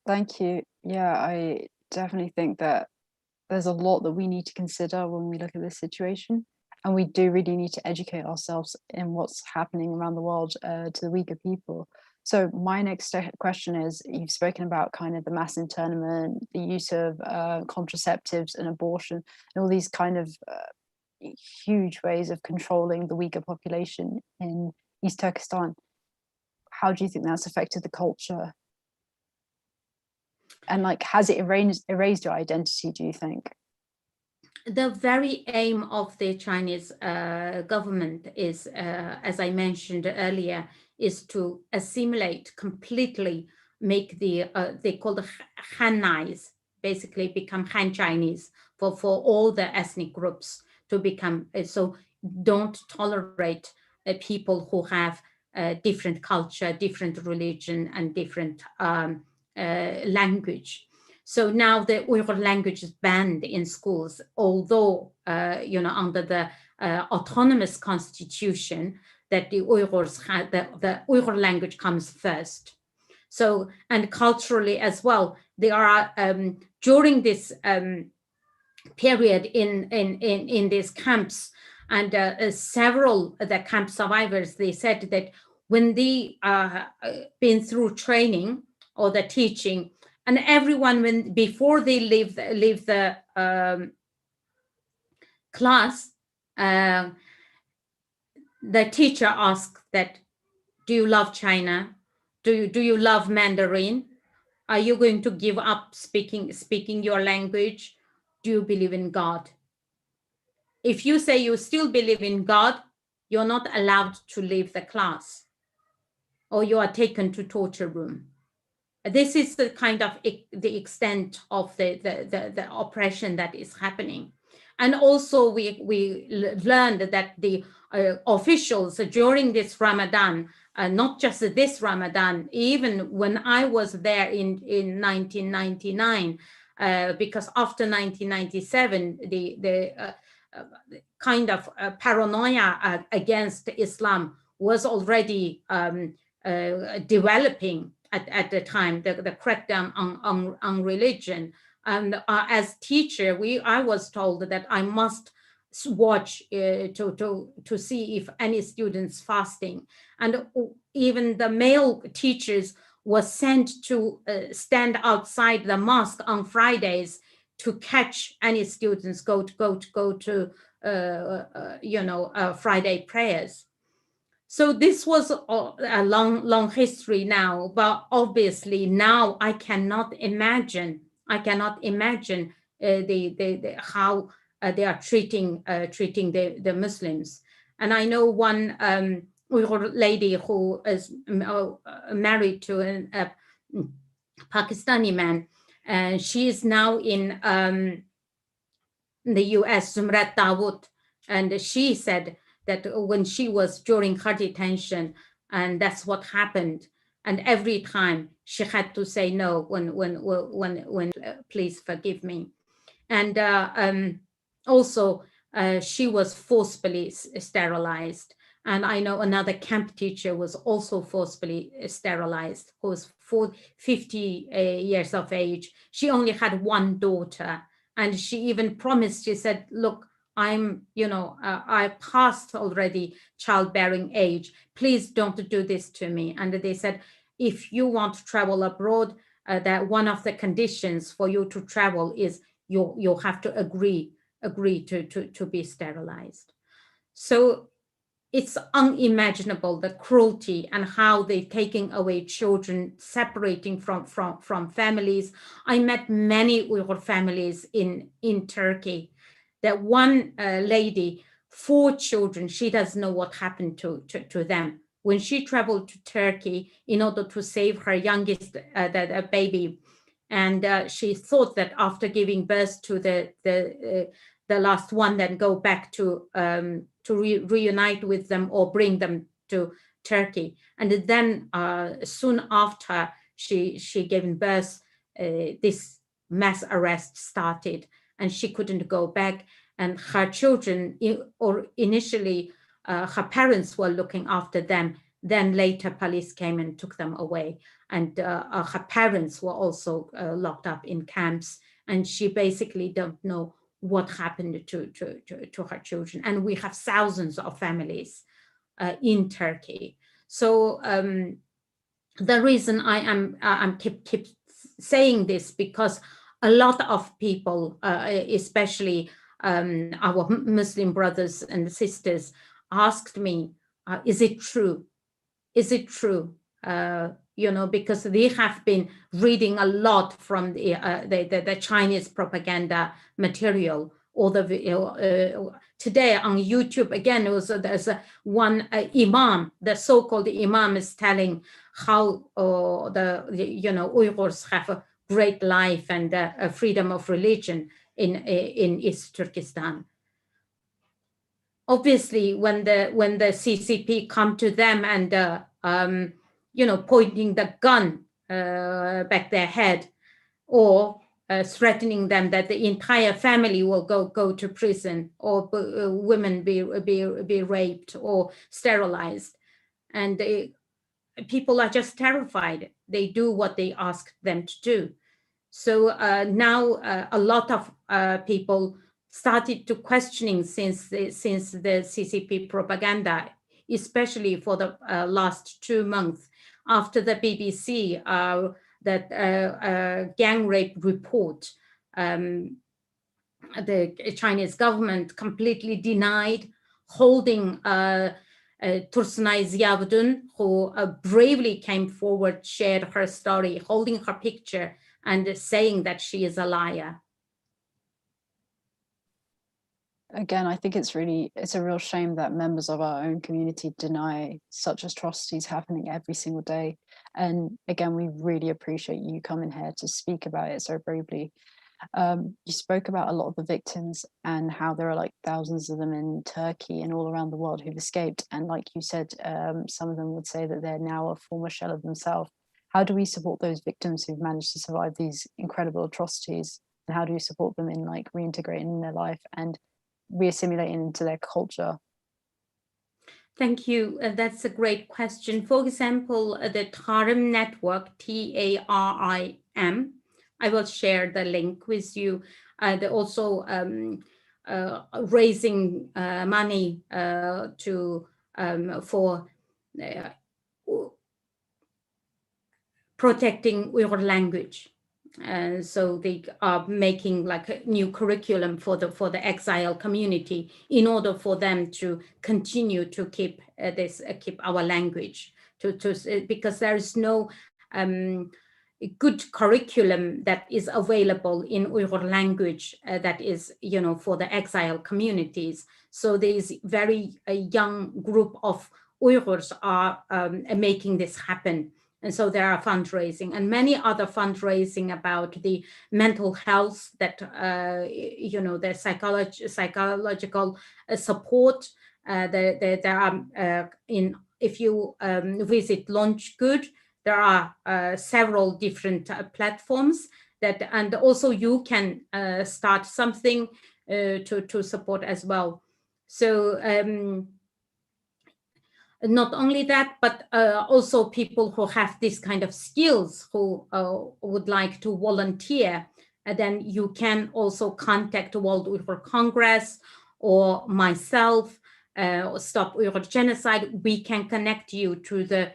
Thank you. Yeah, I definitely think that there's a lot that we need to consider when we look at this situation. And we do really need to educate ourselves in what's happening around the world to the Uyghur people. So my next question is, you've spoken about kind of the mass internment, the use of contraceptives and abortion, and all these kind of huge ways of controlling the Uyghur population in East Turkestan. How do you think that's affected the culture? And like, has it erased your identity, do you think? The very aim of the Chinese government is, as I mentioned earlier, is to assimilate completely, make the, they call the Hanese, basically become Han Chinese for all the ethnic groups to become, so don't tolerate people who have different culture, different religion, and different language. So now the Uyghur language is banned in schools, although, under the autonomous constitution, that the Uyghurs had, the Uyghur language comes first. So, and culturally as well, they are, during this period in these camps, and several of the camp survivors, they said that when they been through training or the teaching, and everyone, before they leave the class, the teacher asked that, do you love China? Do you love Mandarin? Are you going to give up speaking your language? Do you believe in God? If you say you still believe in God, you're not allowed to leave the class, or you are taken to torture room. This is the kind of the extent of the oppression that is happening. And also we learned that the officials during this Ramadan, not just this Ramadan, even when I was there in 1999, because after 1997, the kind of paranoia against Islam was already developing at the time, the crackdown on religion. And as teacher, I was told that I must watch to see if any students fasting. And even the male teachers was sent to stand outside the mosque on Fridays to catch any students go to Friday prayers. So this was a long history now, but obviously now I cannot imagine how they are treating the Muslims. And I know one Uyghur lady who is married to a Pakistani man, and she is now in the US, Zumrat Dawood, and she said that when she was during her detention, and that's what happened, and every time she had to say no when please forgive me. And also she was forcefully sterilized. And I know another camp teacher was also forcefully sterilized, who was 50 years of age. She only had one daughter, and she even promised, she said, look, I passed already childbearing age. Please don't do this to me. And they said, if you want to travel abroad, that one of the conditions for you to travel is you have to agree to be sterilized. So it's unimaginable, the cruelty and how they're taking away children, separating from families. I met many Uyghur families in Turkey. That one lady, 4 children, she doesn't know what happened to them. When she traveled to Turkey in order to save her youngest baby, and she thought that after giving birth to the last one, then go back to reunite with them or bring them to Turkey. And then soon after she gave birth, this mass arrest started, and she couldn't go back. And her children, or initially her parents were looking after them. Then later police came and took them away. And her parents were also locked up in camps. And she basically don't know what happened to her children. And we have thousands of families in Turkey. So the reason I'm keep saying this, because a lot of people, especially our Muslim brothers and sisters, asked me, is it true? Is it true? Because they have been reading a lot from the Chinese propaganda material, or today on YouTube, again, there's one imam, the so-called imam, is telling how the Uyghurs have a great life and a freedom of religion in East Turkestan. Obviously, when the CCP come to them and pointing the gun back their head, or threatening them that the entire family will go to prison, or women be raped or sterilized, and people are just terrified. They do what they ask them to do. So now a lot of people started to questioning since the CCP propaganda, especially for the last 2 months after the BBC that gang rape report. The Chinese government completely denied, holding Tursunay Ziauddin, who bravely came forward, shared her story, holding her picture and saying that she is a liar. Again, I think it's a real shame that members of our own community deny such atrocities happening every single day. And again, we really appreciate you coming here to speak about it so bravely. You spoke about a lot of the victims and how there are like thousands of them in Turkey and all around the world who've escaped. And like you said, some of them would say that they're now a former shell of themselves. How do we support those victims who've managed to survive these incredible atrocities? And how do we support them in like reintegrating in their life and reassimilating into their culture? Thank you. That's a great question. For example, the Tarim Network, TARIM, I will share the link with you. They're also raising money for protecting Uyghur language. So they are making like a new curriculum for the exile community in order for them to continue to keep our language, because there is no good curriculum that is available in Uyghur language that is for the exile communities. So these very young group of Uyghurs are making this happen. And so there are fundraising and many other fundraising about the mental health, that the psychological support. There are if you visit Launch Good, there are several different platforms that, and also you can start something to support as well. So. Not only that, but also people who have this kind of skills who would like to volunteer, and then you can also contact World Uyghur Congress or myself, or Stop Uyghur Genocide. We can connect you to the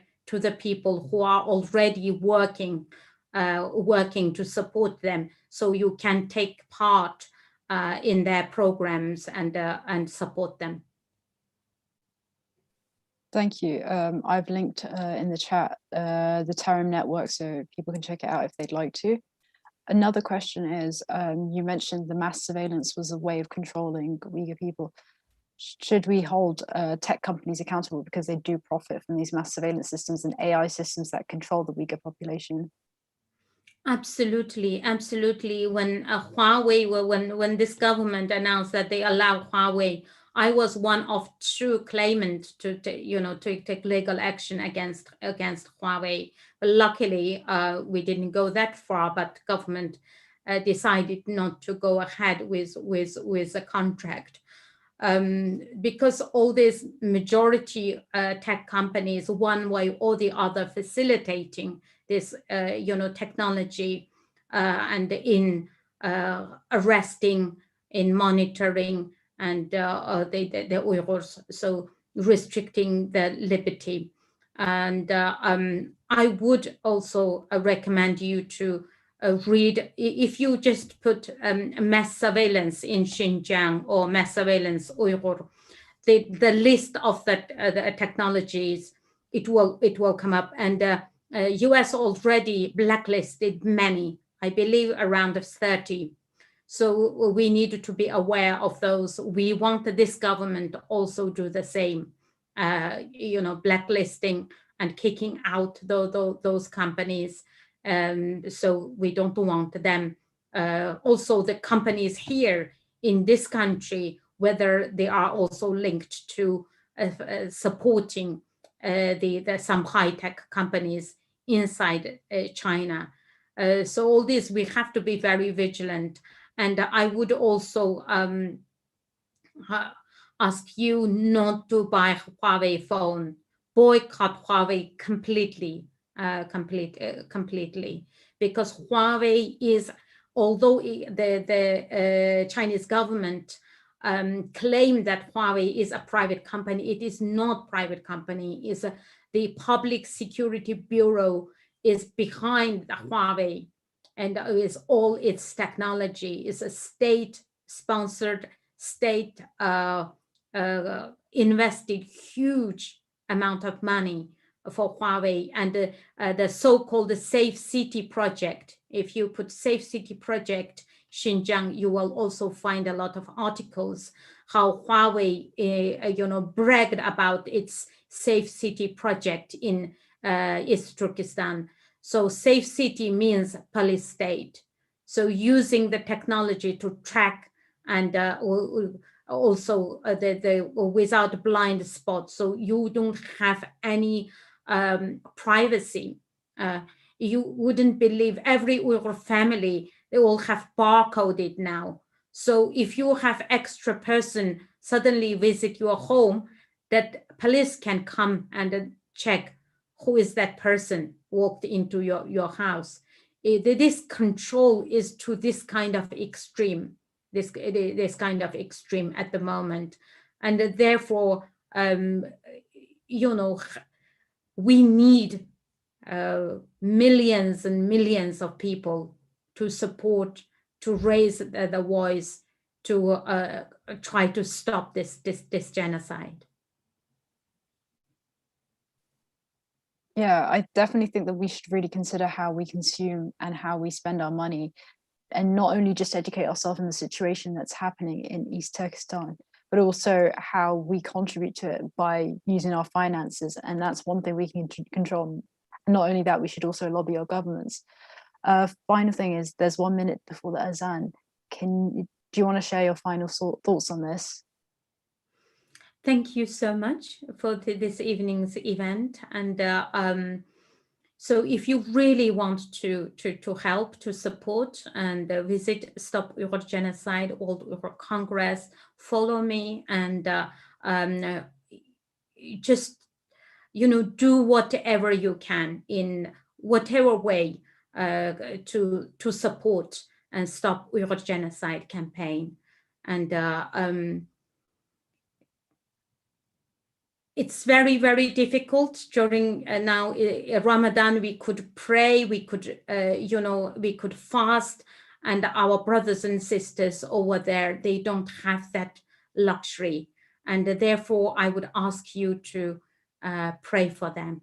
people who are already working to support them, so you can take part in their programs and support them. Thank you. I've linked in the chat the Tarim Network, so people can check it out if they'd like to. Another question is, you mentioned the mass surveillance was a way of controlling Uyghur people. Should we hold tech companies accountable because they do profit from these mass surveillance systems and AI systems that control the Uyghur population? Absolutely, absolutely. When Huawei, when this government announced that they allow Huawei, I was one of 2 claimants to take legal action against Huawei. But luckily, we didn't go that far. But government decided not to go ahead with the contract, because all these majority tech companies, one way or the other, facilitating this technology and in arresting, in monitoring, and the Uyghurs, so restricting their liberty. And I would also recommend you to read, if you just put mass surveillance in Xinjiang or mass surveillance Uyghur, the list of the technologies, it will come up. And US already blacklisted many, I believe around 30. So we need to be aware of those. We want this government also do the same, blacklisting and kicking out those companies. So we don't want them. Also, the companies here in this country, whether they are also linked to supporting some high-tech companies inside China. So all this, we have to be very vigilant. And I would also ask you not to buy Huawei phone, boycott Huawei completely, completely, because Huawei is, although the Chinese government claim that Huawei is a private company, it is not private company. The Public Security Bureau is behind the Huawei, and is all its technology is a state-sponsored, state invested huge amount of money for Huawei. And the so-called Safe City project, if you put Safe City project Xinjiang, you will also find a lot of articles how Huawei bragged about its Safe City project in East Turkestan. So Safe City means police state. So using the technology to track and also the without blind spot, so you don't have any privacy. You wouldn't believe every Uyghur family, they all have barcoded now. So if you have extra person suddenly visit your home, that police can come and check who is that person walked into your house. This control is to this kind of extreme, this kind of extreme at the moment. And therefore, we need millions and millions of people to support, to raise the voice, to try to stop this genocide. Yeah, I definitely think that we should really consider how we consume and how we spend our money, and not only just educate ourselves in the situation that's happening in East Turkestan, but also how we contribute to it by using our finances. And that's one thing we can control. Not only that, we should also lobby our governments. Final thing is, there's 1 minute before the azan. Do you want to share your final thoughts on this? Thank you so much for this evening's event. And so if you really want to help, to support, and visit Stop Uyghur Genocide, World Uyghur Congress, follow me, and just, do whatever you can in whatever way to support and Stop Uyghur Genocide campaign. And it's very, very difficult during now Ramadan. We could pray, we could, we could fast, and our brothers and sisters over there, they don't have that luxury. And therefore, I would ask you to pray for them.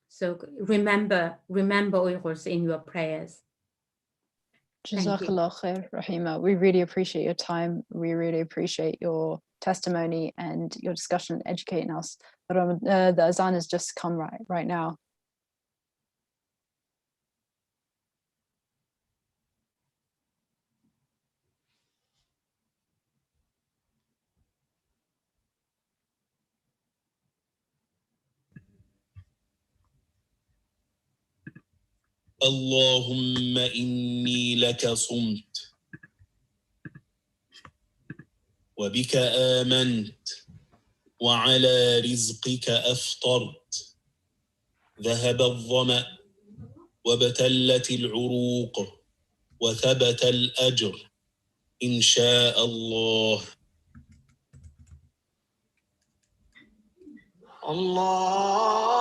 So remember Uyghurs in your prayers. Jazakallah khair, Rahima. We really appreciate your time. We really appreciate your testimony and your discussion, educating us. But the azan has just come right now. اللهم إني لك صمت وبك آمنت وعلى رزقك أفطرت ذهب الظمأ وابتلت العروق وثبت الأجر إن شاء الله. الله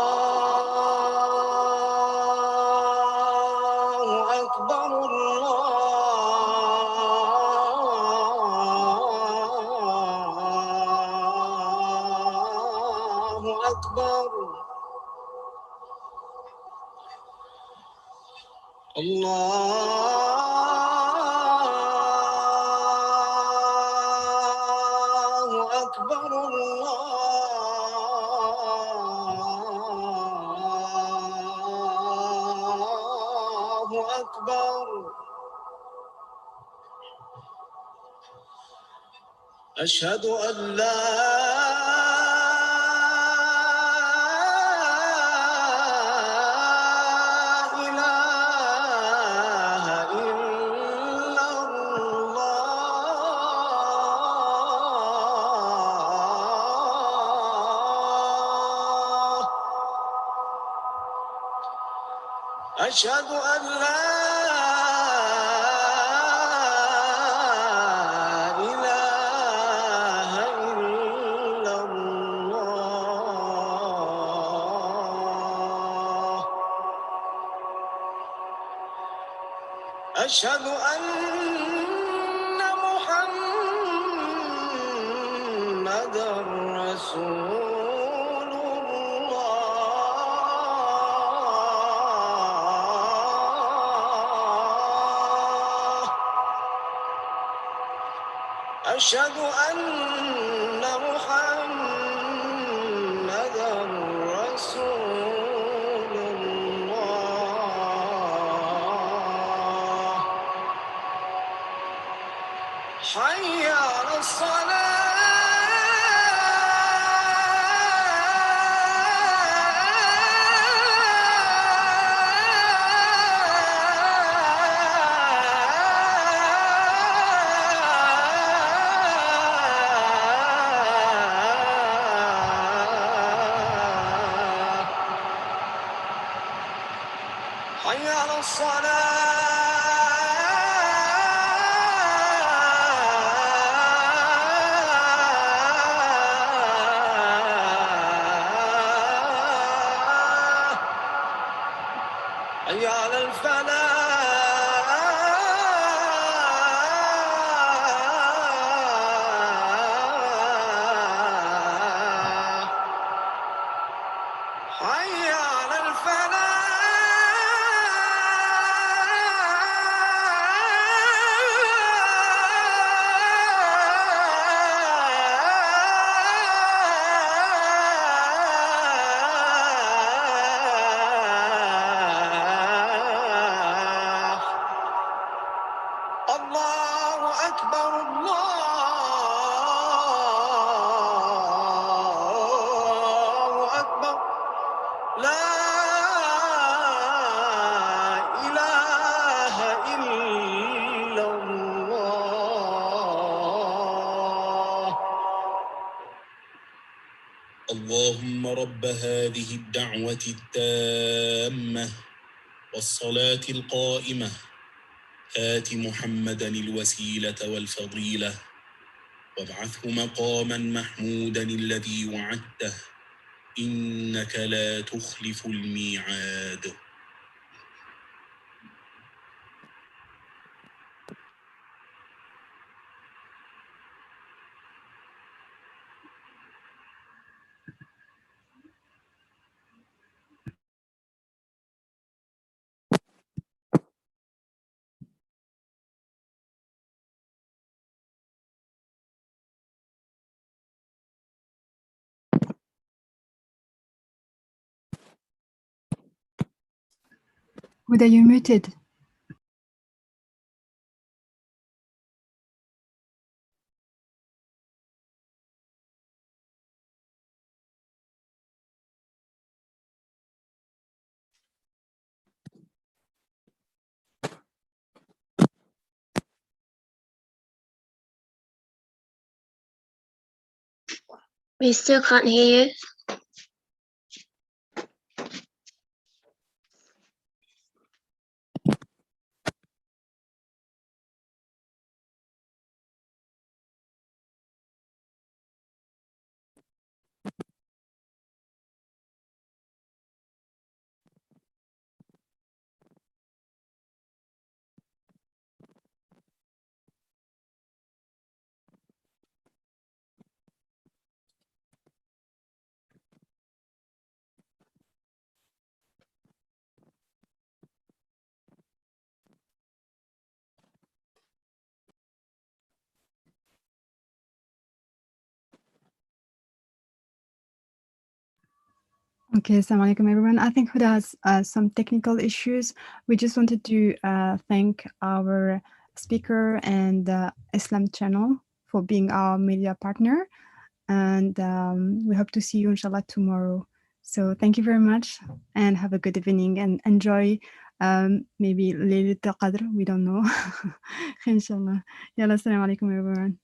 أكبر أشهد أن لا إله إلا الله أشهد أن لا إله إلا الله أشهد أن محمدًا رسول الله أشهد أن محمدًا رسول الله حي على الصلاة حي على الصلاة حي على الفلاح حي على الفلاح الله أكبر الله أكبر لا إله إلا الله اللهم رب هذه الدعوة التامة والصلاة القائمة آت محمدا الوسيلة والفضيلة وابعثه مقاما محمودا الذي وعدته إنك لا تخلف الميعاد Huda, you're muted. We still can't hear you. Okay, assalamu alaikum everyone. I think Huda has some technical issues. We just wanted to thank our speaker and Islam channel for being our media partner. And we hope to see you inshallah tomorrow. So thank you very much and have a good evening and enjoy maybe Laylatul Qadr, we don't know. Inshallah. Yalla, assalamu alaikum everyone.